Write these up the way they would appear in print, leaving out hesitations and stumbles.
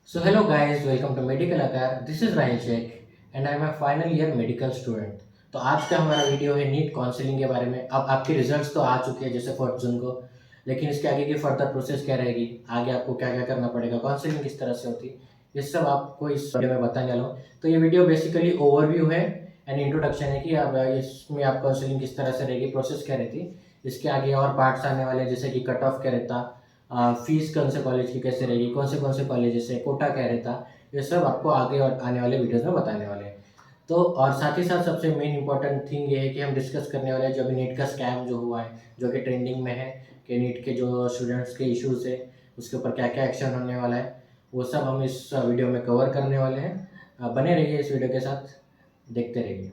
So hello guys, welcome to Medical Akar. This is Rahil Sheikh and I am a final year medical student. तो आज का हमारा video है NEET counselling के बारे में। अब आपके रिजल्ट्स तो आ चुके हैं जैसे 4 जून को, लेकिन इसके आगे की फर्दर प्रोसेस क्या रहेगी, आगे आपको क्या क्या करना पड़ेगा, काउंसलिंग किस तरह से होती है, ये सब आपको इस वीडियो में बताने वाला हूँ। तो ये वीडियो बेसिकली ओवरव्यू है एंड इंट्रोडक्शन है कि अब इसमें आप काउंसलिंग किस तरह से रहेगी, प्रोसेस क्या रहती। इसके आगे और पार्ट्स आने वाले हैं, जैसे कि कट ऑफ क्या रहता, फीस कौन से कॉलेज की कैसे रहेगी, कौन से कॉलेज से कोटा क्या रहता, ये सब आपको आगे और आने वाले वीडियोस में बताने वाले हैं। तो और साथ ही साथ सबसे मेन इंपॉर्टेंट थिंग ये है कि हम डिस्कस करने वाले हैं जो अभी नीट का स्कैम जो हुआ है, जो कि ट्रेंडिंग में है, कि नीट के जो स्टूडेंट्स के इश्यूज है उसके ऊपर क्या क्या एक्शन होने वाला है, वो सब हम इस वीडियो में कवर करने वाले हैं। बने रहिए इस वीडियो के साथ, देखते रहिए।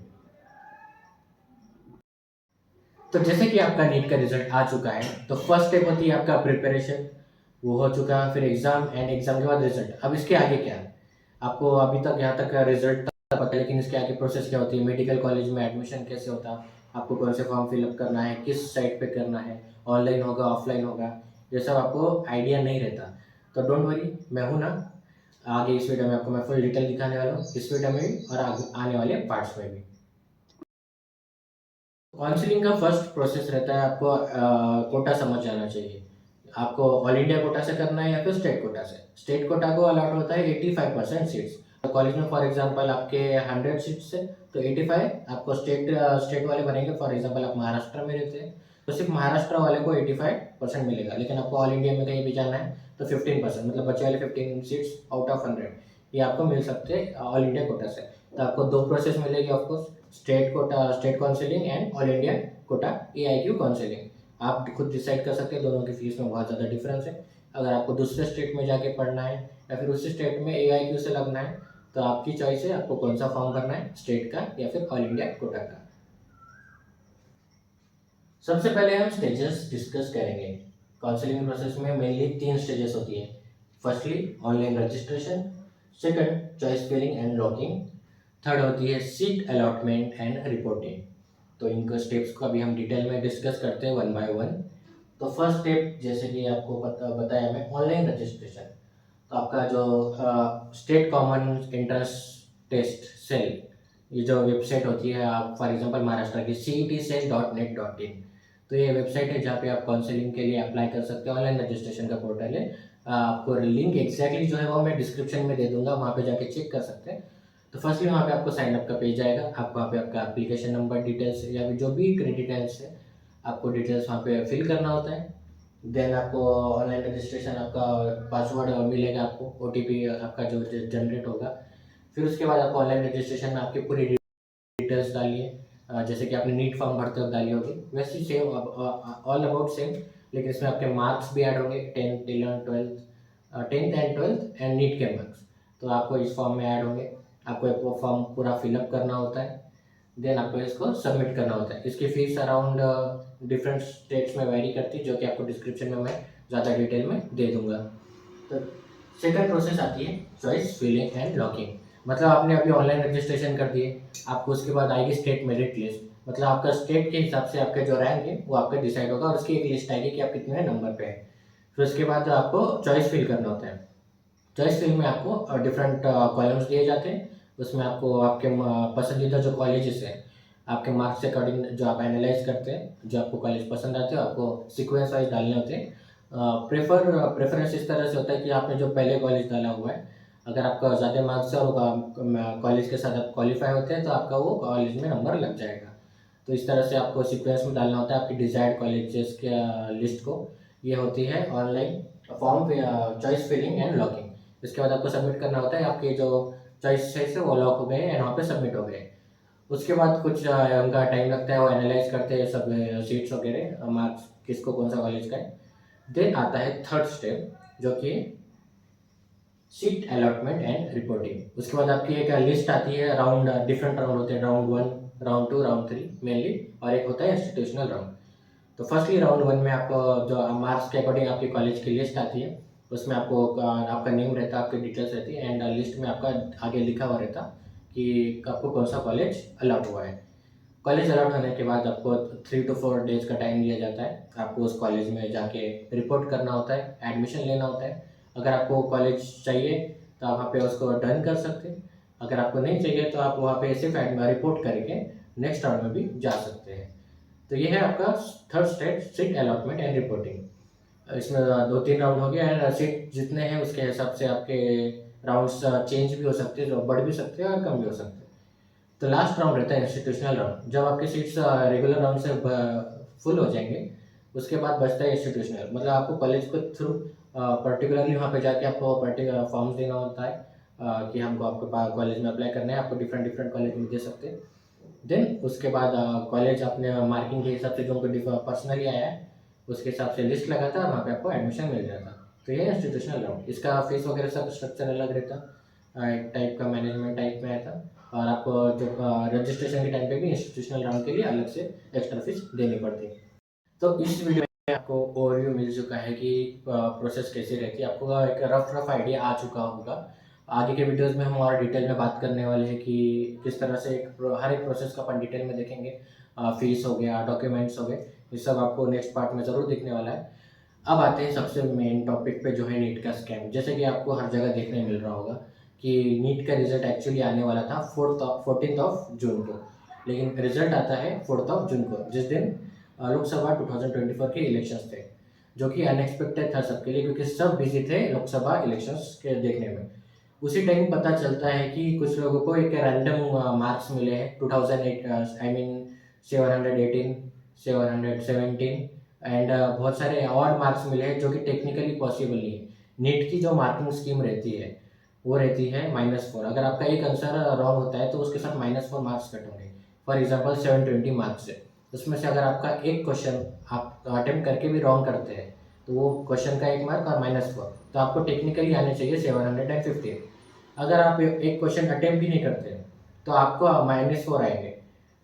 तो जैसे कि आपका नीट का रिजल्ट आ चुका है, तो फर्स्ट स्टेप होती है आपका प्रिपरेशन, वो हो चुका है। फिर एग्जाम एंड एग्जाम के बाद रिजल्ट। अब इसके आगे क्या है, आपको अभी तक यहाँ तक रिजल्ट पता है, लेकिन इसके आगे प्रोसेस क्या होती है, मेडिकल कॉलेज में एडमिशन कैसे होता है, आपको कौन से फॉर्म फिलअप करना है, किस साइट पे करना है, ऑनलाइन होगा ऑफलाइन होगा, ये सब आपको आइडिया नहीं रहता। तो डोंट वरी, मैं हूँ ना, आगे इस वीडियो में आपको मैं फुल डिटेल दिखाने वाला हूँ, इस वीडियो में भी और आगे आने वाले पार्ट्स में भी। काउंसलिंग का फर्स्ट प्रोसेस रहता है, आपको कोटा समझ जाना चाहिए। आपको ऑल इंडिया कोटा से करना है या फिर स्टेट कोटा से। स्टेट कोटा को अलॉट होता है 85% सीट्स। तो कॉलेज में फॉर एग्जांपल आपके 100 सीट्स है, तो 85 आपको स्टेट स्टेट वाले बनेंगे। फॉर एग्जांपल आप महाराष्ट्र में रहते हैं, तो सिर्फ महाराष्ट्र वाले को 85% मिलेगा, लेकिन आपको ऑल इंडिया में कहीं भी जाना है तो 15%, मतलब बचे वाले 15 सीट्स आउट ऑफ 100 ये आपको मिल सकते हैं ऑल इंडिया कोटा से। तो आपको दो प्रोसेस मिलेगी of course, state quota state counselling and all India quota AIQ counselling. आप खुद डिसाइड कर सकते हैं, दोनों की फीस में बहुत ज़्यादा डिफरेंस है। अगर आपको दूसरे स्टेट में जाके पढ़ना है या फिर उसी स्टेट में AIQ से लगना है, तो आपकी चॉइस है, आपको कौन सा फॉर्म भरना है, स्टेट का या फिर ऑल इंडिया कोटा का। सबसे पहले हम स्टेजेस डिस्कस करेंगे। काउंसलिंग प्रोसेस में मेनली 3 स्टेजेस होती है। Firstly online registration, second choice filling and locking, third होती है सीट अलॉटमेंट एंड रिपोर्टिंग। तो इनको स्टेप्स को अभी हम डिटेल में डिस्कस करते हैं वन बाय वन। तो फर्स्ट स्टेप जैसे कि आपको बताया मैं, ऑनलाइन रजिस्ट्रेशन। तो आपका जो state common entrance test cell, ये जो वेबसाइट होती है, आप फॉर एग्जांपल महाराष्ट्र की CETcell.net.in, तो ये वेबसाइट है जहाँ पे आप काउंसलिंग के लिए अप्लाई कर सकते हैं। ऑनलाइन रजिस्ट्रेशन का पोर्टल है। आपको लिंक एग्जैक्टली जो है वो मैं डिस्क्रिप्शन में दे दूंगा, वहाँ पे जाके चेक कर सकते हैं। तो फर्स्टली वहाँ पे आपको साइन अप का पेज आएगा, आपको वहाँ पे आपका एप्लीकेशन नंबर डिटेल्स या फिर जो भी डिटेल्स है, आपको डिटेल्स वहाँ पे फिल करना होता है। देन आपको ऑनलाइन रजिस्ट्रेशन, आपका पासवर्ड मिलेगा, आपको OTP आपका जो जनरेट होगा। फिर उसके बाद आपको ऑनलाइन रजिस्ट्रेशन में आपकी पूरी डिटेल्स डालिए, जैसे कि आपने नीट फॉर्म भरते वक्त डाली होगी वैसे ही सेम, ऑल अबाउट सेम। लेकिन इसमें आपके मार्क्स भी ऐड होंगे, 10th 11th 12th, 10th and 12th and NEET के मार्क्स, तो आपको इस फॉर्म में ऐड होंगे। आपको एक वो फॉर्म पूरा फिलअप करना होता है, देन आपको इसको सबमिट करना होता है। इसकी फीस अराउंड डिफरेंट स्टेट्स में वेरी करती है, जो कि आपको डिस्क्रिप्शन में मैं ज़्यादा डिटेल में दे दूंगा। तो सेकंड प्रोसेस आती है चॉइस फिलिंग एंड लॉकिंग। मतलब आपने अभी ऑनलाइन रजिस्ट्रेशन कर दिए, आपको उसके बाद आएगी स्टेट मेरिट लिस्ट। मतलब आपका स्टेट के हिसाब से आपका जो रैंक है वो आपका डिसाइड होगा, और उसकी एक लिस्ट आएगी कि आप कितने नंबर पे है। फिर उसके बाद आपको चॉइस फिल करना होता है। चॉइस फिल में आपको डिफरेंट कॉलम्स दिए जाते हैं, उसमें आपको आपके पसंदीदा जो कॉलेजेस है, आपके मार्क्स के अकॉर्डिंग जो आप एनालाइज करते हैं, जो आपको कॉलेज पसंद आते हैं, आपको सीक्वेंस वाइज डालने होते हैं। प्रेफरेंस इस तरह से होता है कि आपने जो पहले कॉलेज डाला हुआ है, अगर आपका ज़्यादा मार्क्स है और कॉलेज के साथ आप क्वालिफाई होते हैं, तो आपका वो कॉलेज में नंबर लग जाएगा। तो इस तरह से आपको सीक्वेंस में डालना होता है आपकी डिजायर्ड कॉलेजेस के लिस्ट को। ये होती है online form choice filling and locking. इसके बाद आपको सबमिट करना होता है, आपके जो चॉइस है वो लॉक हो गए एंड वहाँ पे सबमिट हो गए। उसके बाद कुछ उनका टाइम लगता है, वो एनालाइज करते हैं सब सीट्स वगैरह, मार्क्स किसको कौन सा कॉलेज का है। देन आता है थर्ड स्टेप, जो कि सीट अलॉटमेंट एंड रिपोर्टिंग। उसके बाद आपकी एक लिस्ट आती है, राउंड डिफरेंट राउंड होते हैं, राउंड 1, राउंड 2, राउंड 3 मेनली, और एक होता है इंस्टीट्यूशनल राउंड। तो फर्स्टली राउंड 1 में आपको जो मार्क्स के अकॉर्डिंग आपकी कॉलेज की लिस्ट आती है, उसमें आपको आपका नेम रहता है, आपकी डिटेल्स रहती है, एंड लिस्ट में आपका आगे लिखा हुआ रहता कि आपको कौन सा कॉलेज अलॉट हुआ है। कॉलेज अलॉट होने के बाद आपको 3 to 4 डेज का टाइम दिया जाता है, आपको उस कॉलेज में जाके रिपोर्ट करना होता है, एडमिशन लेना होता है। अगर आपको कॉलेज चाहिए, तो आप वहाँ पे उसको डन कर सकते हैं। अगर आपको नहीं चाहिए तो आप वहाँ पे सिर्फ रिपोर्ट करके नेक्स्ट राउंड में भी जा सकते हैं। तो ये है आपका third step, seat allotment and reporting. इसमें 2-3 राउंड हो गया एंड सीट जितने हैं उसके हिसाब से आपके राउंड्स चेंज भी हो सकते हैं, जो बढ़ भी सकते हैं और कम भी हो सकते हैं। तो लास्ट राउंड रहता है इंस्टीट्यूशनल राउंड। जब आपकी सीट्स रेगुलर राउंड से फुल हो जाएंगे, उसके बाद बचता है इंस्टीट्यूशनल। मतलब आपको कॉलेज को थ्रू पर्टिकुलरली वहाँ पे जाके आपको पर्टिकुलर फॉर्म्स देना होता है कि हमको आपके पास कॉलेज में अप्लाई करना है। आपको डिफरेंट डिफरेंट कॉलेज में दे सकते हैं। देन उसके बाद कॉलेज अपने मार्किंग के हिसाब से जो उनको पर्सनली आया है उसके हिसाब से लिस्ट लगाता है, वहाँ पे आपको एडमिशन मिल जाता। तो ये इंस्टीट्यूशनल राउंड, इसका फीस वगैरह सब स्ट्रक्चर अलग रहता, एक टाइप का मैनेजमेंट टाइप में आता। और आपको जो रजिस्ट्रेशन के टाइम पे भी इंस्टीट्यूशनल राउंड के लिए अलग से एक्स्ट्रा फीस देनी पड़ती है। तो इस वीडियो में आपको ओवरव्यू मिल चुका है कि प्रोसेस कैसी रहती है, आपको एक रफ आइडिया आ चुका होगा। आगे के वीडियोस में हम और डिटेल में बात करने वाले हैं कि किस तरह से हर एक प्रोसेस को अपन डिटेल में देखेंगे। फीस हो गया, डॉक्यूमेंट्स हो गए, ये सब आपको नेक्स्ट पार्ट में ज़रूर दिखने वाला है। अब आते हैं सबसे मेन टॉपिक पे, जो है नीट का स्कैम। जैसे कि आपको हर जगह देखने मिल रहा होगा कि नीट का रिजल्ट एक्चुअली आने वाला था 14 जून को, लेकिन रिजल्ट आता है 4 जून को, जिस दिन लोकसभा 2024 के इलेक्शंस थे, जो कि अनएक्सपेक्टेड था सबके लिए, क्योंकि सब बिजी थे लोकसभा इलेक्शंस के देखने में। उसी टाइम पता चलता है कि कुछ लोगों को एक रैंडम मार्क्स मिले हैं 2008, आई मीन 718, 717 एंड बहुत सारे और मार्क्स मिले हैं जो कि टेक्निकली पॉसिबल नहीं है। नीट की जो मार्किंग स्कीम रहती है वो रहती है -4। अगर आपका एक आंसर रॉन्ग होता है तो उसके साथ -4 मार्क्स कट होंगे। फॉर एग्जांपल 720 मार्क्स है, उसमें से अगर आपका एक क्वेश्चन आप अटेम्प्ट करके भी रॉन्ग करते हैं तो वो क्वेश्चन का 1 मार्क और -4, तो आपको टेक्निकली आने चाहिए 715। अगर आप एक क्वेश्चन अटेम्प्ट भी नहीं करते तो आपको -4 आएंगे,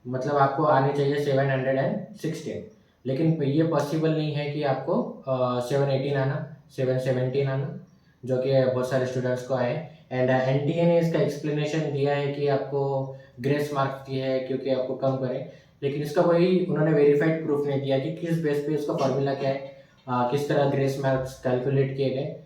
मतलब आपको आने चाहिए 716। लेकिन ये पॉसिबल नहीं है कि आपको 718 आना, 717 आना, जो कि बहुत सारे स्टूडेंट्स को आए। एंड एनटीए ने इसका एक्सप्लेनेशन दिया है कि आपको ग्रेस मार्क्स दिए है क्योंकि आपको कम करें, लेकिन इसका वही उन्होंने वेरीफाइड प्रूफ नहीं दिया कि किस बेस पे इसका फॉर्मूला क्या है, किस तरह ग्रेस मार्क्स कैलकुलेट किए गए।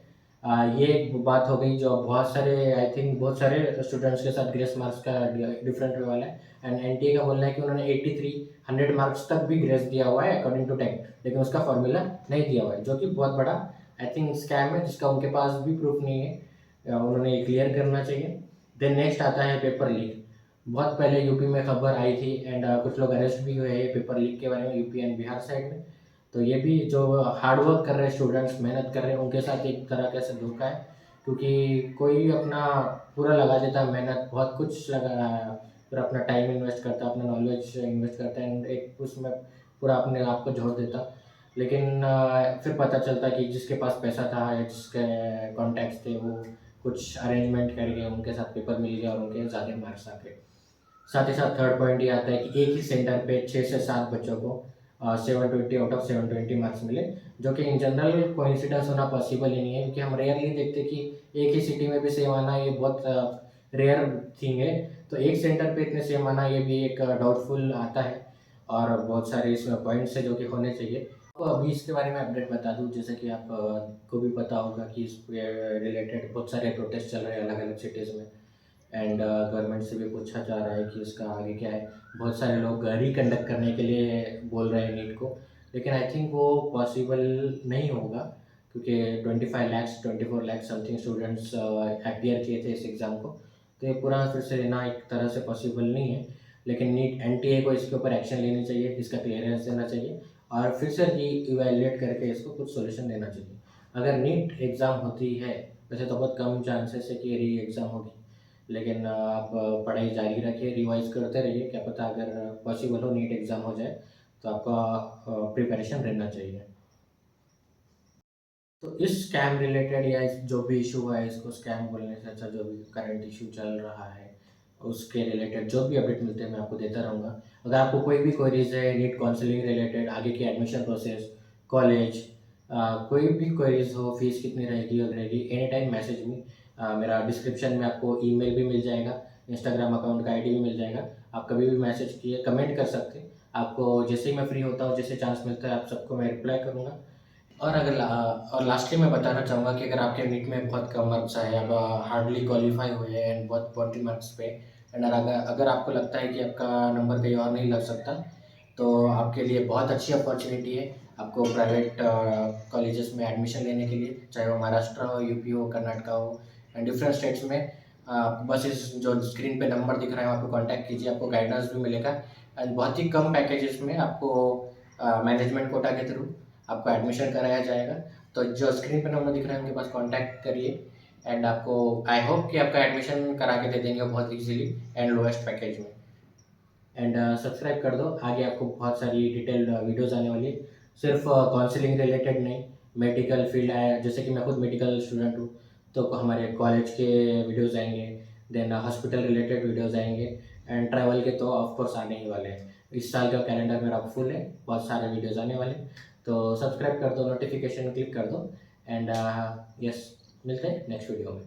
ये एक बात हो गई जो बहुत सारे, आई थिंक बहुत सारे स्टूडेंट्स के साथ ग्रेस मार्क्स का डिफरेंट होने वाला है। एंड एनटीए का बोलना है कि उन्होंने 83 100 मार्क्स तक भी ग्रेस दिया हुआ है अकॉर्डिंग टू टेक, लेकिन उसका फॉर्मूला नहीं दिया हुआ है, जो कि बहुत बड़ा आई थिंक स्कैम है, जिसका उनके पास भी प्रूफ नहीं है। उन्होंने क्लियर करना चाहिए। देन नेक्स्ट आता है पेपर लीक। बहुत पहले यूपी में खबर आई थी एंड कुछ लोग अरेस्ट भी हुए हैं पेपर लीक के बारे में, यूपी एंड बिहार साइड में। तो ये भी जो हार्डवर्क कर रहे हैं स्टूडेंट्स, मेहनत कर रहे हैं, उनके साथ एक तरह का से धोखा है, क्योंकि कोई अपना पूरा लगा देता है मेहनत, बहुत कुछ लगा, फिर अपना टाइम इन्वेस्ट करता है, अपना नॉलेज इन्वेस्ट करता है एंड एक उसमें पूरा अपने आप को झोंक देता। लेकिन फिर पता चलता कि जिसके पास पैसा था या जिसके कॉन्टैक्ट्स थे वो कुछ अरेंजमेंट करके उनके साथ पेपर मिल गया और उनके ज़्यादा मार्क्स आ गए। साथ ही साथ थर्ड पॉइंट ये आता है कि एक ही सेंटर पे 6 से 7 बच्चों को 720 आउट ऑफ 720 मार्क्स मिले, जो कि इन जनरल कोइंसिडेंस होना पॉसिबल ही नहीं है, क्योंकि हम रेयरली देखते कि एक ही सिटी में भी सेम आना, ये बहुत रेयर थिंग है। तो एक सेंटर पे इतने सेम आना ये भी एक डाउटफुल आता है, और बहुत सारे इसमें पॉइंट्स है जो कि होने चाहिए। तो अभी इसके बारे में अपडेट बता दूं, जैसे कि आप को भी पता होगा कि इस रिलेटेड बहुत सारे प्रोटेस्ट चल रहे हैं अलग अलग सिटीज़ में, एंड गवर्नमेंट से भी पूछा जा रहा है कि इसका आगे क्या है। बहुत सारे लोग रिकंडक्ट करने के लिए बोल रहे हैं नीट को, लेकिन आई थिंक वो पॉसिबल नहीं होगा, क्योंकि 25 lakh 24 lakh something students appear किए थे इस एग्ज़ाम को, तो ये पूरा फिर से लेना एक तरह से पॉसिबल नहीं है। लेकिन नीट एनटीए को इसके ऊपर एक्शन लेनी चाहिए, इसका क्लियरेंस देना चाहिए और फिर से इवैल्यूएट करके इसको कुछ सोल्यूशन देना चाहिए। अगर नीट एग्ज़ाम होती है, वैसे तो बहुत कम चांसेस है कि री एग्ज़ाम होगी, लेकिन आप पढ़ाई जारी रखिए, रिवाइज करते रहिए, क्या पता अगर पॉसिबल हो नीट एग्ज़ाम हो जाए तो आपका प्रिपरेशन रहना चाहिए। तो इस स्कैम रिलेटेड या इस जो भी इशू है, इसको स्कैम बोलने से अच्छा जो भी करंट इशू चल रहा है उसके रिलेटेड जो भी अपडेट मिलते हैं मैं आपको देता रहूँगा। अगर आपको कोई भी क्वेरीज है नीट काउंसलिंग रिलेटेड, आगे की एडमिशन प्रोसेस, कॉलेज, कोई भी क्वेरीज हो, फीस कितनी रहेगी और रहेगी, एनी टाइम मैसेज मी। मेरा डिस्क्रिप्शन में आपको ईमेल भी मिल जाएगा, इंस्टाग्राम अकाउंट का आईडी भी मिल जाएगा, आप कभी भी मैसेज किए, कमेंट कर सकते हैं। आपको जैसे ही मैं फ्री होता हूँ, जैसे चांस मिलता है, आप सबको मैं रिप्लाई करूँगा। और लास्टली मैं बताना चाहूँगा कि अगर आपके नीट में बहुत कम मार्क्स आए, आप हार्डली क्वालिफाई हुए हैं एंड बहुत 40 मार्क्स पे, एंड अगर अगर आपको लगता है कि आपका नंबर कहीं और नहीं लग सकता, तो आपके लिए बहुत अच्छी अपॉर्चुनिटी है आपको प्राइवेट कॉलेजेस में एडमिशन लेने के लिए, चाहे वो महाराष्ट्र हो, यूपी हो, कर्नाटका हो एंड डिफरेंट स्टेट्स में। बस इस जो स्क्रीन पे नंबर दिख रहा है आपको कांटेक्ट कीजिए, आपको गाइडेंस भी मिलेगा एंड बहुत ही कम पैकेजेस में आपको मैनेजमेंट कोटा के थ्रू आपको एडमिशन कराया जाएगा। तो जो स्क्रीन पे नंबर दिख रहा है उनके पास कांटेक्ट करिए एंड आपको आई होप कि आपका एडमिशन करा के दे देंगे बहुत इजीली एंड लोएस्ट पैकेज में। एंड सब्सक्राइब कर दो, आगे आपको बहुत सारी डिटेल्ड वीडियोस आने वाली है, सिर्फ काउंसलिंग रिलेटेड नहीं, मेडिकल फील्ड है, जैसे कि मैं खुद मेडिकल स्टूडेंट हूँ, तो हमारे कॉलेज के वीडियोस आएंगे, देन हॉस्पिटल रिलेटेड वीडियोस आएंगे एंड ट्रैवल के तो ऑफकोर्स आने ही वाले हैं। इस साल का कैलेंडर मेरा फुल है, बहुत सारे वीडियोस आने वाले, तो सब्सक्राइब कर दो, नोटिफिकेशन क्लिक कर दो एंड यस, मिलते हैं नेक्स्ट वीडियो में।